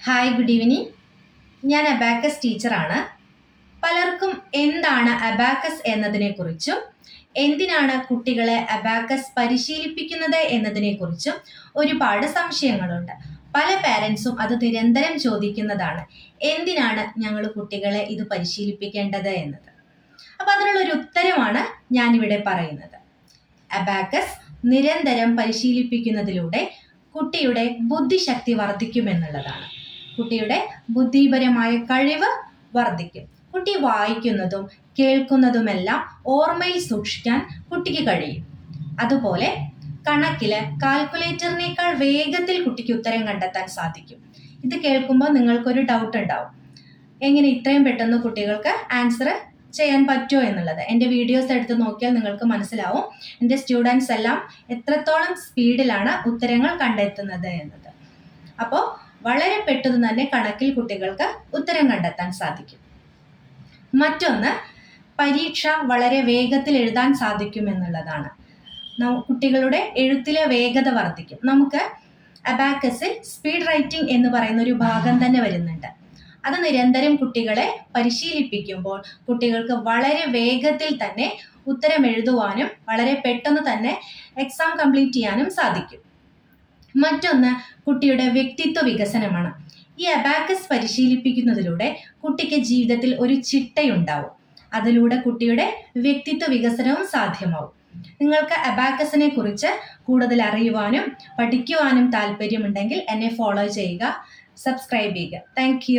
Hi, good evening. ഞാൻ abacus ടീച്ചറാണ്. പലർക്കും എന്താണ് അബാക്കസ് എന്നതിനെക്കുറിച്ചും എന്തിനാണ് കുട്ടികളെ അബാക്കസ് പരിശീലിപ്പിക്കുന്നത് എന്നതിനെക്കുറിച്ചും ഒരുപാട് സംശയങ്ങളുണ്ട്. പല പാരൻസും അത് നിരന്തരം ചോദിക്കുന്നതാണ്, എന്തിനാണ് ഞങ്ങൾ കുട്ടികളെ ഇത് പരിശീലിപ്പിക്കേണ്ടത് എന്നത്. അപ്പം അതിനുള്ളൊരു ഉത്തരമാണ് ഞാനിവിടെ പറയുന്നത്. അബാക്കസ് നിരന്തരം പരിശീലിപ്പിക്കുന്നതിലൂടെ കുട്ടിയുടെ ബുദ്ധിശക്തി വർദ്ധിക്കുമെന്നുള്ളതാണ്. കുട്ടിയുടെ ബുദ്ധിപരമായ കഴിവ് വർദ്ധിക്കും. കുട്ടി വായിക്കുന്നതും കേൾക്കുന്നതുമെല്ലാം ഓർമ്മയിൽ സൂക്ഷിക്കാൻ കുട്ടിക്ക് കഴിയും. അതുപോലെ കണക്കില് കാൽക്കുലേറ്ററിനേക്കാൾ വേഗത്തിൽ കുട്ടിക്ക് ഉത്തരം കണ്ടെത്താൻ സാധിക്കും. ഇത് കേൾക്കുമ്പോൾ നിങ്ങൾക്കൊരു ഡൗട്ട് ഉണ്ടാവും, എങ്ങനെ ഇത്രയും പെട്ടെന്ന് കുട്ടികൾക്ക് ആൻസർ ചെയ്യാൻ പറ്റുമോ എന്നുള്ളത്. എൻ്റെ വീഡിയോസ് എടുത്ത് നോക്കിയാൽ നിങ്ങൾക്ക് മനസ്സിലാവും എൻ്റെ സ്റ്റുഡൻസ് എല്ലാം എത്രത്തോളം സ്പീഡിലാണ് ഉത്തരങ്ങൾ കണ്ടെത്തുന്നത് എന്നത്. അപ്പോൾ വളരെ പെട്ടെന്ന് തന്നെ കണക്കിൽ കുട്ടികൾക്ക് ഉത്തരം കണ്ടെത്താൻ സാധിക്കും. മറ്റൊന്ന്, പരീക്ഷ വളരെ വേഗത്തിൽ എഴുതാൻ സാധിക്കും എന്നുള്ളതാണ്. കുട്ടികളുടെ എഴുത്തിലെ വേഗത വർദ്ധിക്കും. നമുക്ക് അബാക്കസിൽ സ്പീഡ് റൈറ്റിംഗ് എന്ന് പറയുന്ന ഒരു ഭാഗം തന്നെ വരുന്നുണ്ട്. അത് നിരന്തരം കുട്ടികളെ പരിശീലിപ്പിക്കുമ്പോൾ കുട്ടികൾക്ക് വളരെ വേഗത്തിൽ തന്നെ ഉത്തരം എഴുതുവാനും വളരെ പെട്ടെന്ന് തന്നെ എക്സാം കംപ്ലീറ്റ് ചെയ്യാനും സാധിക്കും. മറ്റൊന്ന്, കുട്ടിയുടെ വ്യക്തിത്വ വികസനമാണ്. ഈ അബാക്കസ് പരിശീലിപ്പിക്കുന്നതിലൂടെ കുട്ടിക്ക് ജീവിതത്തിൽ ഒരു ചിട്ടയുണ്ടാവും. അതിലൂടെ കുട്ടിയുടെ വ്യക്തിത്വ വികസനവും സാധ്യമാവും. നിങ്ങൾക്ക് അബാക്കസിനെ കുറിച്ച് കൂടുതൽ അറിയുവാനും പഠിക്കുവാനും താല്പര്യമുണ്ടെങ്കിൽ എന്നെ ഫോളോ ചെയ്യുക, സബ്സ്ക്രൈബ് ചെയ്യുക. താങ്ക്